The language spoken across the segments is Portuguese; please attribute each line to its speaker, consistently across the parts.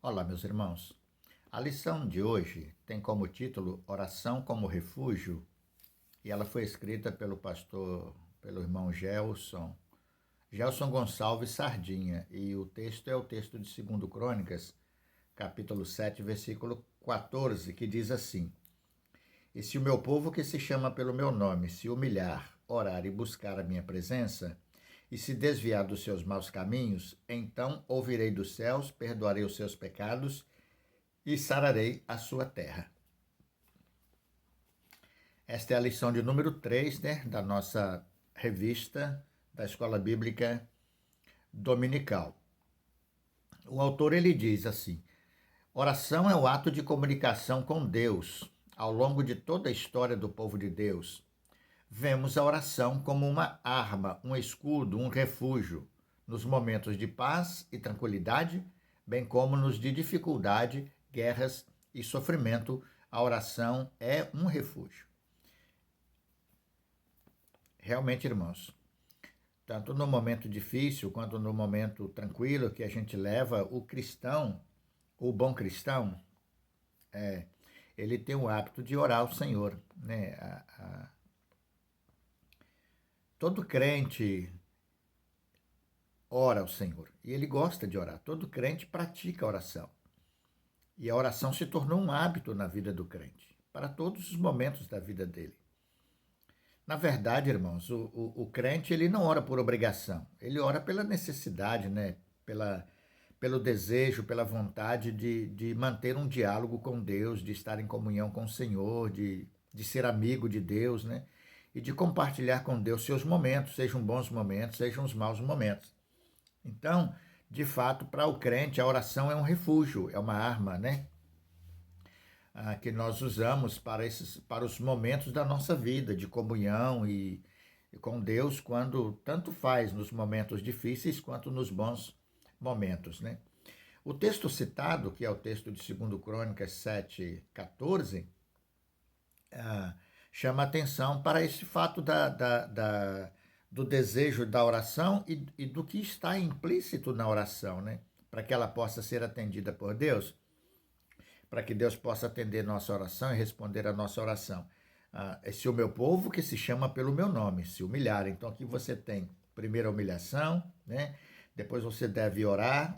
Speaker 1: Olá, meus irmãos. A lição de hoje tem como título Oração como Refúgio e ela foi escrita pelo irmão Gelson Gonçalves Sardinha, e o texto é o texto de 2 Crônicas, capítulo 7, versículo 14, que diz assim: E se o meu povo que se chama pelo meu nome se humilhar, orar e buscar a minha presença, e se desviar dos seus maus caminhos, então ouvirei dos céus, perdoarei os seus pecados e sararei a sua terra. Esta é a lição de número 3, né, da nossa revista da Escola Bíblica Dominical. O autor ele diz assim: oração é o ato de comunicação com Deus. Ao longo de toda a história do povo de Deus, vemos a oração como uma arma, um escudo, um refúgio, nos momentos de paz e tranquilidade, bem como nos de dificuldade, guerras e sofrimento. A oração é um refúgio. Realmente, irmãos, tanto no momento difícil quanto no momento tranquilo que a gente leva, o cristão, o bom cristão, ele tem o hábito de orar ao Senhor, né? Todo crente ora ao Senhor e ele gosta de orar. Todo crente pratica a oração. E a oração se tornou um hábito na vida do crente, para todos os momentos da vida dele. Na verdade, irmãos, o crente ele não ora por obrigação, ele ora pela necessidade, né? Pelo desejo, pela vontade de manter um diálogo com Deus, de estar em comunhão com o Senhor, de ser amigo de Deus, né? E de compartilhar com Deus seus momentos, sejam bons momentos, sejam os maus momentos. Então, de fato, para o crente, a oração é um refúgio, é uma arma, né? Que nós usamos para os momentos da nossa vida de comunhão e com Deus, quando tanto faz nos momentos difíceis quanto nos bons momentos, né? O texto citado, que é o texto de 2 Crônicas 7:14, ah, chama atenção para esse fato do desejo da oração e do que está implícito na oração, né? Para que ela possa ser atendida por Deus, para que Deus possa atender nossa oração e responder a nossa oração. Se o meu povo, que se chama pelo meu nome, se humilhar. Então aqui você tem primeiro a humilhação, né? Depois você deve orar,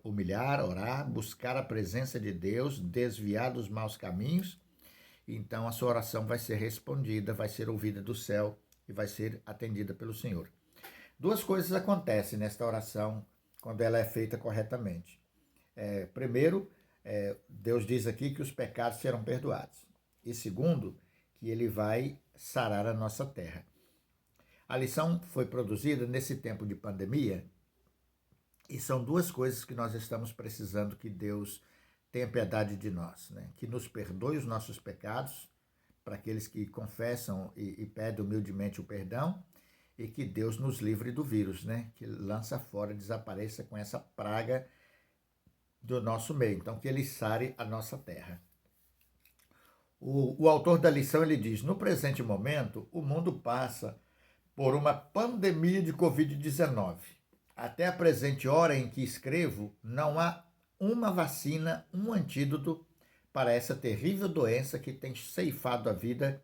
Speaker 1: humilhar, orar, buscar a presença de Deus, desviar dos maus caminhos. Então a sua oração vai ser respondida, vai ser ouvida do céu e vai ser atendida pelo Senhor. Duas coisas acontecem nesta oração quando ela é feita corretamente. Primeiro, Deus diz aqui que os pecados serão perdoados. E segundo, que ele vai sarar a nossa terra. A lição foi produzida nesse tempo de pandemia e são duas coisas que nós estamos precisando que Deus tenha piedade de nós, né? Que nos perdoe os nossos pecados, para aqueles que confessam e pedem humildemente o perdão, e que Deus nos livre do vírus, né? Que lança fora, desapareça com essa praga do nosso meio. Então, que ele sare a nossa terra. O autor da lição ele diz: no presente momento, o mundo passa por uma pandemia de Covid-19. Até a presente hora em que escrevo, não há uma vacina, um antídoto para essa terrível doença que tem ceifado a vida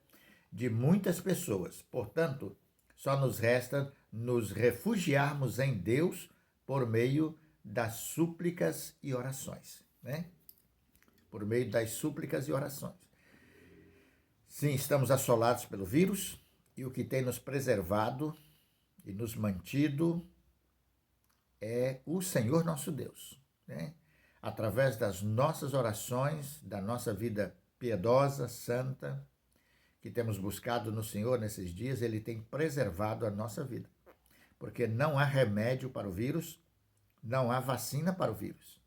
Speaker 1: de muitas pessoas. Portanto, só nos resta nos refugiarmos em Deus por meio das súplicas e orações, né? Por meio das súplicas e orações. Sim, estamos assolados pelo vírus e o que tem nos preservado e nos mantido é o Senhor nosso Deus, né? Através das nossas orações, da nossa vida piedosa, santa, que temos buscado no Senhor nesses dias, ele tem preservado a nossa vida. Porque não há remédio para o vírus, não há vacina para o vírus.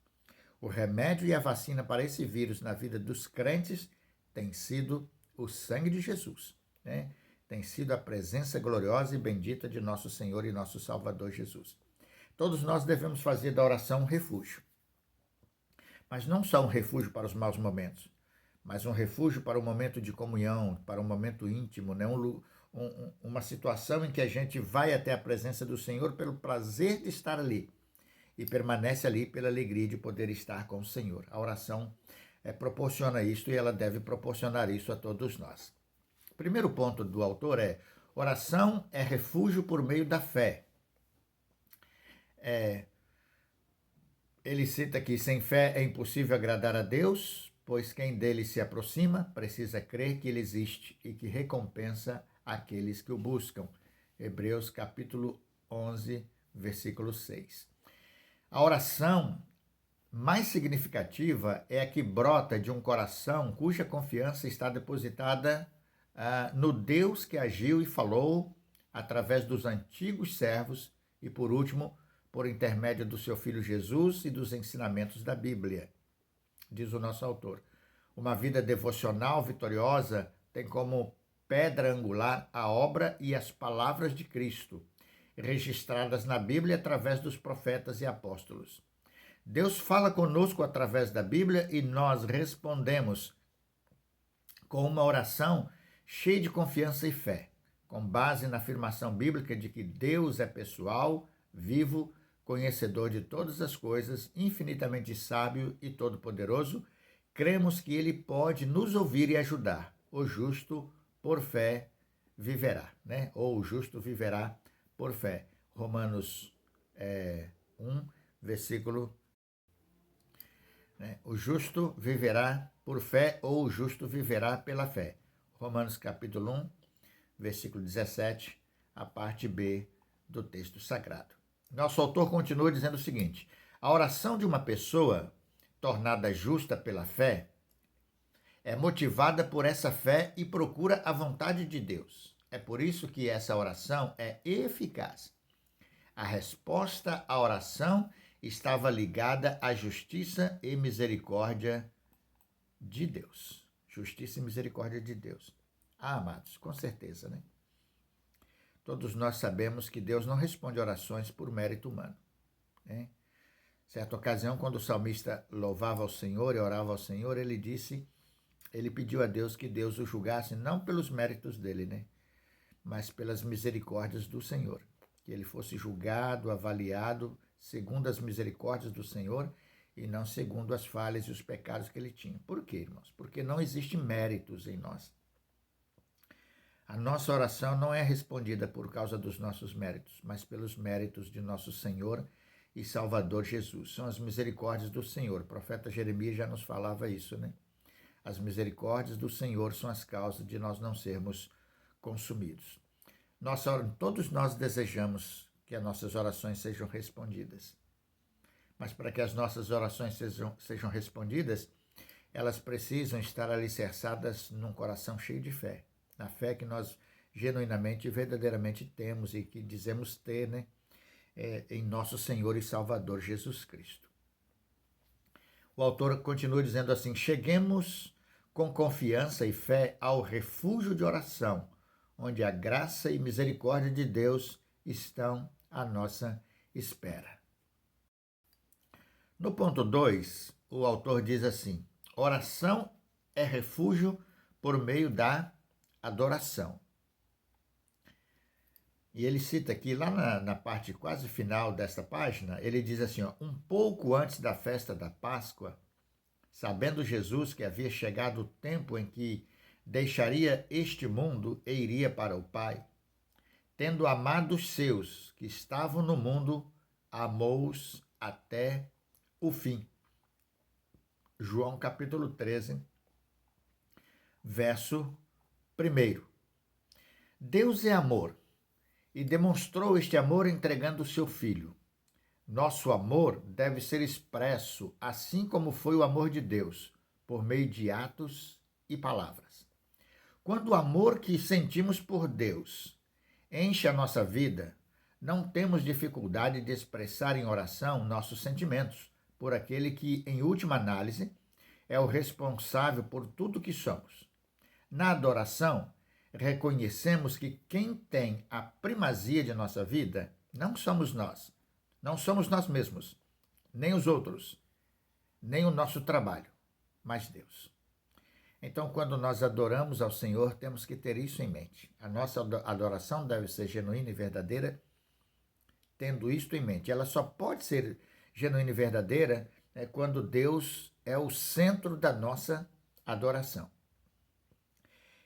Speaker 1: O remédio e a vacina para esse vírus na vida dos crentes tem sido o sangue de Jesus, né? Tem sido a presença gloriosa e bendita de nosso Senhor e nosso Salvador Jesus. Todos nós devemos fazer da oração um refúgio. Mas não só um refúgio para os maus momentos, mas um refúgio para um momento de comunhão, para um momento íntimo, né? Uma situação em que a gente vai até a presença do Senhor pelo prazer de estar ali e permanece ali pela alegria de poder estar com o Senhor. A oração proporciona isso e ela deve proporcionar isso a todos nós. O primeiro ponto do autor é: oração é refúgio por meio da fé. Ele cita que sem fé é impossível agradar a Deus, pois quem dele se aproxima precisa crer que ele existe e que recompensa aqueles que o buscam. Hebreus capítulo 11, versículo 6. A oração mais significativa é a que brota de um coração cuja confiança está depositada no Deus que agiu e falou através dos antigos servos e, por último, por intermédio do seu Filho Jesus e dos ensinamentos da Bíblia. Diz o nosso autor: uma vida devocional vitoriosa tem como pedra angular a obra e as palavras de Cristo, registradas na Bíblia através dos profetas e apóstolos. Deus fala conosco através da Bíblia e nós respondemos com uma oração cheia de confiança e fé, com base na afirmação bíblica de que Deus é pessoal, vivo, conhecedor de todas as coisas, infinitamente sábio e todo-poderoso. Cremos que Ele pode nos ouvir e ajudar. O justo, por fé, viverá, né? Ou o justo viverá por fé. Romanos 1, versículo. O justo viverá por fé, ou o justo viverá pela fé. Romanos capítulo 1, versículo 17, a parte B do texto sagrado. Nosso autor continua dizendo o seguinte: a oração de uma pessoa tornada justa pela fé é motivada por essa fé e procura a vontade de Deus. É por isso que essa oração é eficaz. A resposta à oração estava ligada à justiça e misericórdia de Deus. Justiça e misericórdia de Deus. Amados, com certeza, né? Todos nós sabemos que Deus não responde orações por mérito humano, né? Certa ocasião, quando o salmista louvava ao Senhor e orava ao Senhor, ele pediu a Deus que Deus o julgasse não pelos méritos dele, né? Mas pelas misericórdias do Senhor. Que ele fosse julgado, avaliado segundo as misericórdias do Senhor e não segundo as falhas e os pecados que ele tinha. Por quê, irmãos? Porque não existem méritos em nós. A nossa oração não é respondida por causa dos nossos méritos, mas pelos méritos de nosso Senhor e Salvador Jesus. São as misericórdias do Senhor. O profeta Jeremias já nos falava isso, né? As misericórdias do Senhor são as causas de nós não sermos consumidos. Todos nós desejamos que as nossas orações sejam respondidas. Mas para que as nossas orações sejam respondidas, elas precisam estar alicerçadas num coração cheio de fé. Na fé que nós genuinamente e verdadeiramente temos e que dizemos ter, né? Em nosso Senhor e Salvador Jesus Cristo. O autor continua dizendo assim: cheguemos com confiança e fé ao refúgio de oração, onde a graça e misericórdia de Deus estão à nossa espera. No ponto 2, o autor diz assim: oração é refúgio por meio da adoração. E ele cita aqui, lá na parte quase final desta página, ele diz assim: um pouco antes da festa da Páscoa, sabendo Jesus que havia chegado o tempo em que deixaria este mundo e iria para o Pai, tendo amado os seus que estavam no mundo, amou-os até o fim. João capítulo 13, verso 1. Deus é amor e demonstrou este amor entregando o seu Filho. Nosso amor deve ser expresso, assim como foi o amor de Deus, por meio de atos e palavras. Quando o amor que sentimos por Deus enche a nossa vida, não temos dificuldade de expressar em oração nossos sentimentos por aquele que, em última análise, é o responsável por tudo que somos. Na adoração, reconhecemos que quem tem a primazia de nossa vida não somos nós, não somos nós mesmos, nem os outros, nem o nosso trabalho, mas Deus. Então, quando nós adoramos ao Senhor, temos que ter isso em mente. A nossa adoração deve ser genuína e verdadeira, tendo isto em mente. Ela só pode ser genuína e verdadeira é quando Deus é o centro da nossa adoração.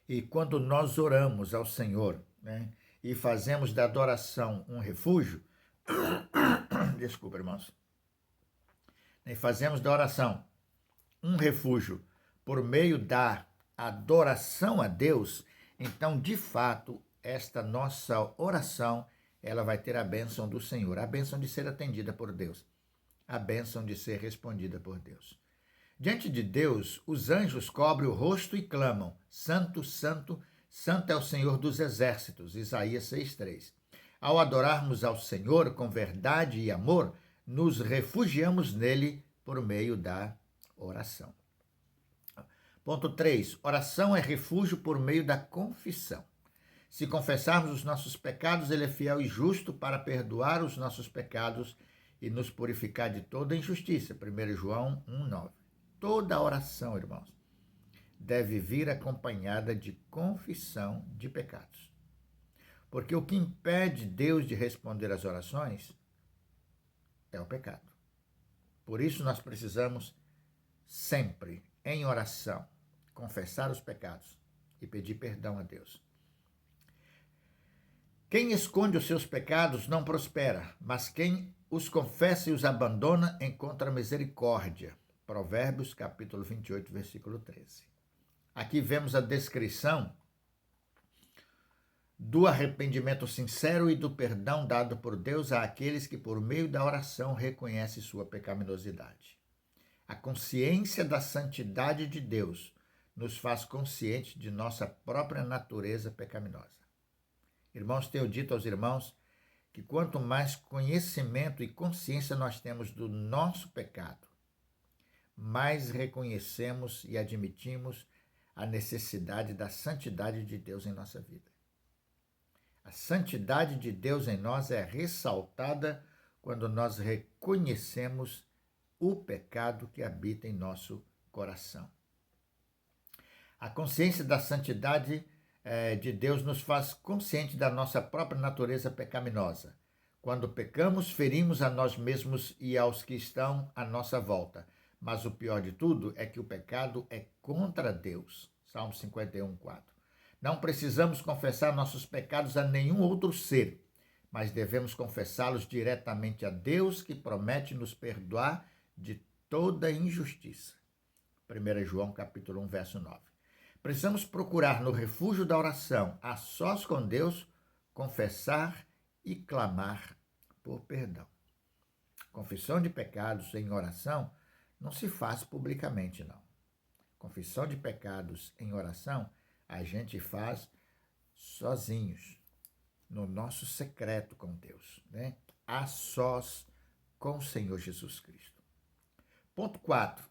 Speaker 1: E quando nós oramos ao Senhor, né, e fazemos da adoração um refúgio, desculpa, irmãos, e fazemos da oração um refúgio por meio da adoração a Deus, então, de fato, esta nossa oração, ela vai ter a bênção do Senhor, a bênção de ser atendida por Deus, a bênção de ser respondida por Deus. Diante de Deus, os anjos cobrem o rosto e clamam: Santo, Santo, Santo é o Senhor dos exércitos. Isaías 6,3. Ao adorarmos ao Senhor com verdade e amor, nos refugiamos nele por meio da oração. Ponto 3. Oração é refúgio por meio da confissão. Se confessarmos os nossos pecados, ele é fiel e justo para perdoar os nossos pecados e nos purificar de toda injustiça. 1 João 1,9. Toda oração, irmãos, deve vir acompanhada de confissão de pecados. Porque o que impede Deus de responder às orações é o pecado. Por isso nós precisamos sempre, em oração, confessar os pecados e pedir perdão a Deus. Quem esconde os seus pecados não prospera, mas quem os confessa e os abandona encontra misericórdia. Provérbios, capítulo 28, versículo 13. Aqui vemos a descrição do arrependimento sincero e do perdão dado por Deus àqueles que, por meio da oração, reconhecem sua pecaminosidade. A consciência da santidade de Deus nos faz conscientes de nossa própria natureza pecaminosa. Irmãos, tenho dito aos irmãos que quanto mais conhecimento e consciência nós temos do nosso pecado, mais reconhecemos e admitimos a necessidade da santidade de Deus em nossa vida. A santidade de Deus em nós é ressaltada quando nós reconhecemos o pecado que habita em nosso coração. A consciência da santidade de Deus nos faz consciente da nossa própria natureza pecaminosa. Quando pecamos, ferimos a nós mesmos e aos que estão à nossa volta. Mas o pior de tudo é que o pecado é contra Deus. Salmo 51:4. Não precisamos confessar nossos pecados a nenhum outro ser, mas devemos confessá-los diretamente a Deus, que promete nos perdoar de toda injustiça. 1 João capítulo 1, verso 9. Precisamos procurar no refúgio da oração, a sós com Deus, confessar e clamar por perdão. Confissão de pecados em oração não se faz publicamente, não. Confissão de pecados em oração a gente faz sozinhos, no nosso secreto com Deus, né? A sós com o Senhor Jesus Cristo. Ponto 4.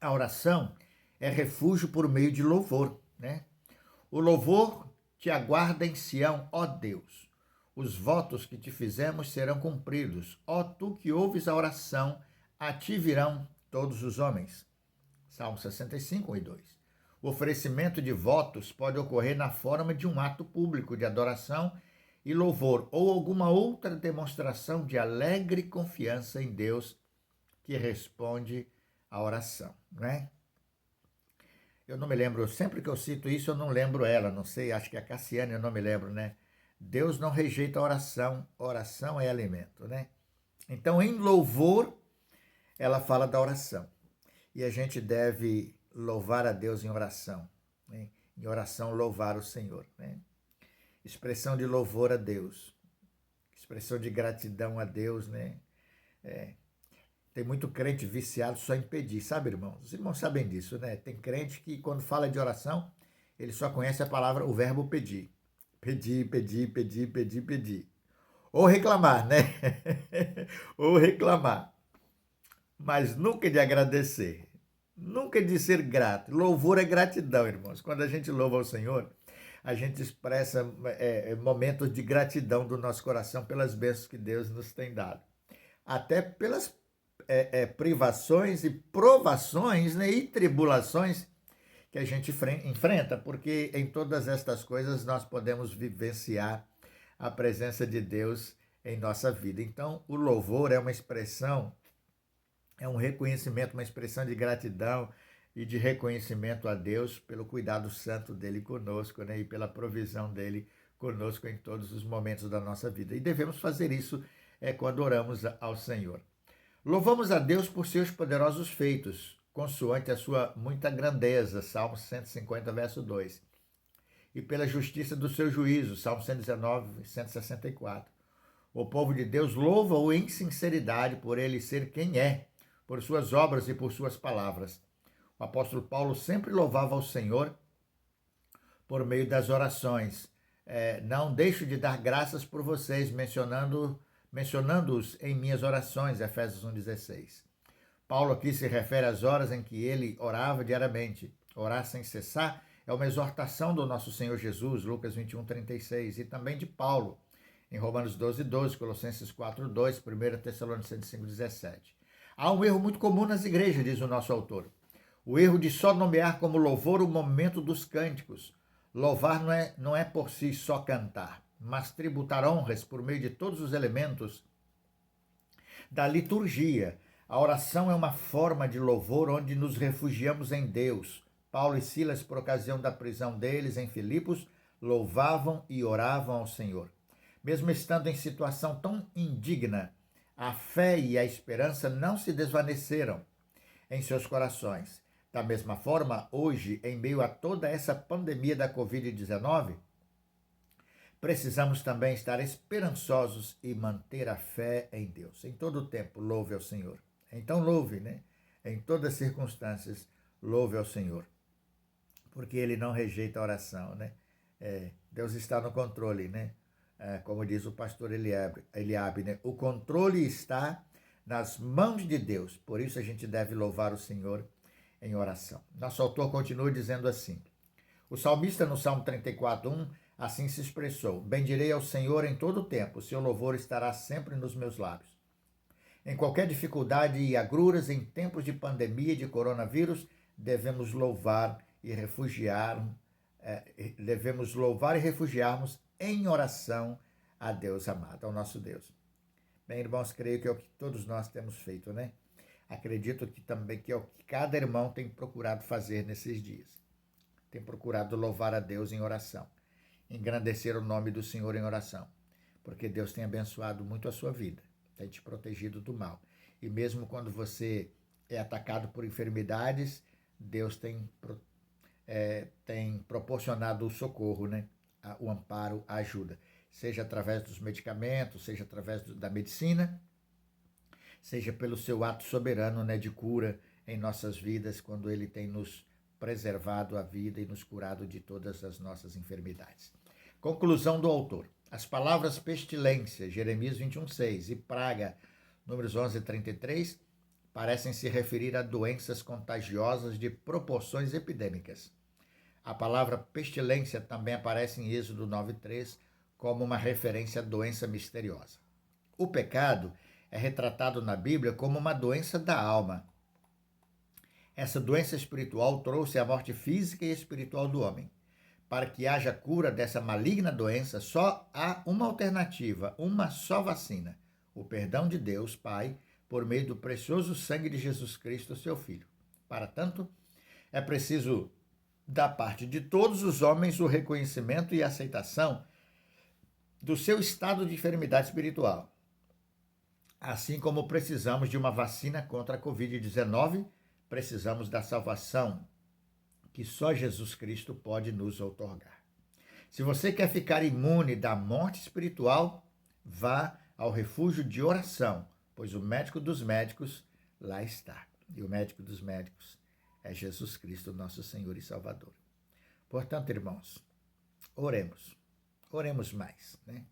Speaker 1: A oração é refúgio por meio de louvor, né? O louvor te aguarda em Sião, ó Deus. Os votos que te fizemos serão cumpridos. Ó tu que ouves a oração, a ti virão todos os homens. Salmo 65, 1 e 2. O oferecimento de votos pode ocorrer na forma de um ato público de adoração e louvor ou alguma outra demonstração de alegre confiança em Deus que responde à oração, não é? Eu não me lembro, sempre que eu cito isso eu não lembro ela, não sei, acho que é a Cassiane, eu não me lembro, né? Deus não rejeita a oração, oração é alimento, né? Então, em louvor, ela fala da oração. E a gente deve louvar a Deus em oração, né? Em oração louvar o Senhor, né? Expressão de louvor a Deus, expressão de gratidão a Deus, né? Tem muito crente viciado só em pedir, sabe, irmãos? Os irmãos sabem disso, né? Tem crente que quando fala de oração, ele só conhece a palavra, o verbo pedir. Pedir, pedir, pedir, pedir, pedir. Ou reclamar, né? Ou reclamar. Mas nunca de agradecer. Nunca de ser grato. Louvor é gratidão, irmãos. Quando a gente louva ao Senhor, a gente expressa momentos de gratidão do nosso coração pelas bênçãos que Deus nos tem dado. Até pelas privações e provações, né, e tribulações que a gente enfrenta, porque em todas estas coisas nós podemos vivenciar a presença de Deus em nossa vida. Então, o louvor é uma expressão, é um reconhecimento, uma expressão de gratidão e de reconhecimento a Deus pelo cuidado santo dele conosco, né? E pela provisão dele conosco em todos os momentos da nossa vida. E devemos fazer isso quando oramos ao Senhor. Louvamos a Deus por seus poderosos feitos, consoante a sua muita grandeza, Salmo 150, verso 2. E pela justiça do seu juízo, Salmo 119, 164. O povo de Deus louva-o em sinceridade por ele ser quem é, por suas obras e por suas palavras. O apóstolo Paulo sempre louvava ao Senhor por meio das orações. Não deixo de dar graças por vocês, mencionando-os em minhas orações, Efésios 1,16. Paulo aqui se refere às horas em que ele orava diariamente. Orar sem cessar é uma exortação do nosso Senhor Jesus, Lucas 21:36, e também de Paulo, em Romanos 12:12, Colossenses 4:2, 1 Tessalonicenses 5:17. Há um erro muito comum nas igrejas, diz o nosso autor. O erro de só nomear como louvor o momento dos cânticos. Louvar não é por si só cantar, mas tributar honras por meio de todos os elementos da liturgia. A oração é uma forma de louvor onde nos refugiamos em Deus. Paulo e Silas, por ocasião da prisão deles em Filipos, louvavam e oravam ao Senhor. Mesmo estando em situação tão indigna, a fé e a esperança não se desvaneceram em seus corações. Da mesma forma, hoje, em meio a toda essa pandemia da Covid-19, precisamos também estar esperançosos e manter a fé em Deus. Em todo o tempo, louve ao Senhor. Então louve, né? Em todas as circunstâncias, louve ao Senhor. Porque Ele não rejeita a oração, né? Deus está no controle, né? Como diz o pastor Eliabe, né? O controle está nas mãos de Deus. Por isso a gente deve louvar o Senhor em oração. Nosso autor continua dizendo assim. O salmista no Salmo 34:1 assim se expressou: bendirei ao Senhor em todo o tempo, o seu louvor estará sempre nos meus lábios. Em qualquer dificuldade e agruras, em tempos de pandemia e de coronavírus, devemos louvar e refugiarmos em oração a Deus amado, ao nosso Deus. Bem, irmãos, creio que é o que todos nós temos feito, né? Acredito que também que é o que cada irmão tem procurado fazer nesses dias. Tem procurado louvar a Deus em oração, engrandecer o nome do Senhor em oração, porque Deus tem abençoado muito a sua vida, tem te protegido do mal. E mesmo quando você é atacado por enfermidades, Deus tem proporcionado o socorro, né? O amparo, a ajuda, seja através dos medicamentos, seja através da medicina, seja pelo seu ato soberano, né, de cura em nossas vidas, quando Ele tem nos preservado a vida e nos curado de todas as nossas enfermidades. Conclusão do autor. As palavras pestilência, Jeremias 21:6, e praga, Números 11:33, parecem se referir a doenças contagiosas de proporções epidêmicas. A palavra pestilência também aparece em Êxodo 9:3 como uma referência à doença misteriosa. O pecado é retratado na Bíblia como uma doença da alma. Essa doença espiritual trouxe a morte física e espiritual do homem. Para que haja cura dessa maligna doença, só há uma alternativa, uma só vacina: o perdão de Deus, Pai, por meio do precioso sangue de Jesus Cristo, seu Filho. Para tanto, é preciso, da parte de todos os homens, o reconhecimento e a aceitação do seu estado de enfermidade espiritual. Assim como precisamos de uma vacina contra a Covid-19, precisamos da salvação que só Jesus Cristo pode nos outorgar. Se você quer ficar imune da morte espiritual, vá ao refúgio de oração, pois o médico dos médicos lá está. E o médico dos médicos é Jesus Cristo, nosso Senhor e Salvador. Portanto, irmãos, oremos. Oremos mais, né?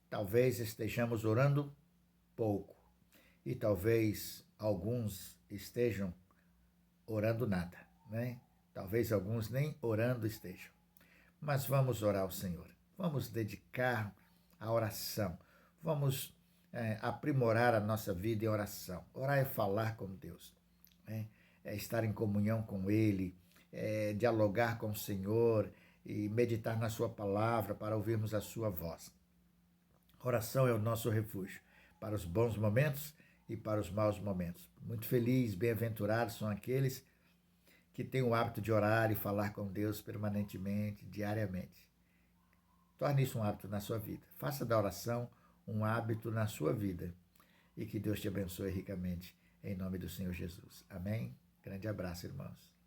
Speaker 1: Talvez estejamos orando pouco. E talvez alguns estejam orando nada, né? Talvez alguns nem orando estejam. Mas vamos orar ao Senhor. Vamos dedicar a oração. Vamos aprimorar a nossa vida em oração. Orar é falar com Deus, né? É estar em comunhão com Ele, é dialogar com o Senhor e meditar na sua palavra para ouvirmos a sua voz. A oração é o nosso refúgio para os bons momentos e para os maus momentos. Muito feliz, bem-aventurados são aqueles que têm o hábito de orar e falar com Deus permanentemente, diariamente. Torne isso um hábito na sua vida. Faça da oração um hábito na sua vida. E que Deus te abençoe ricamente, em nome do Senhor Jesus. Amém? Grande abraço, irmãos.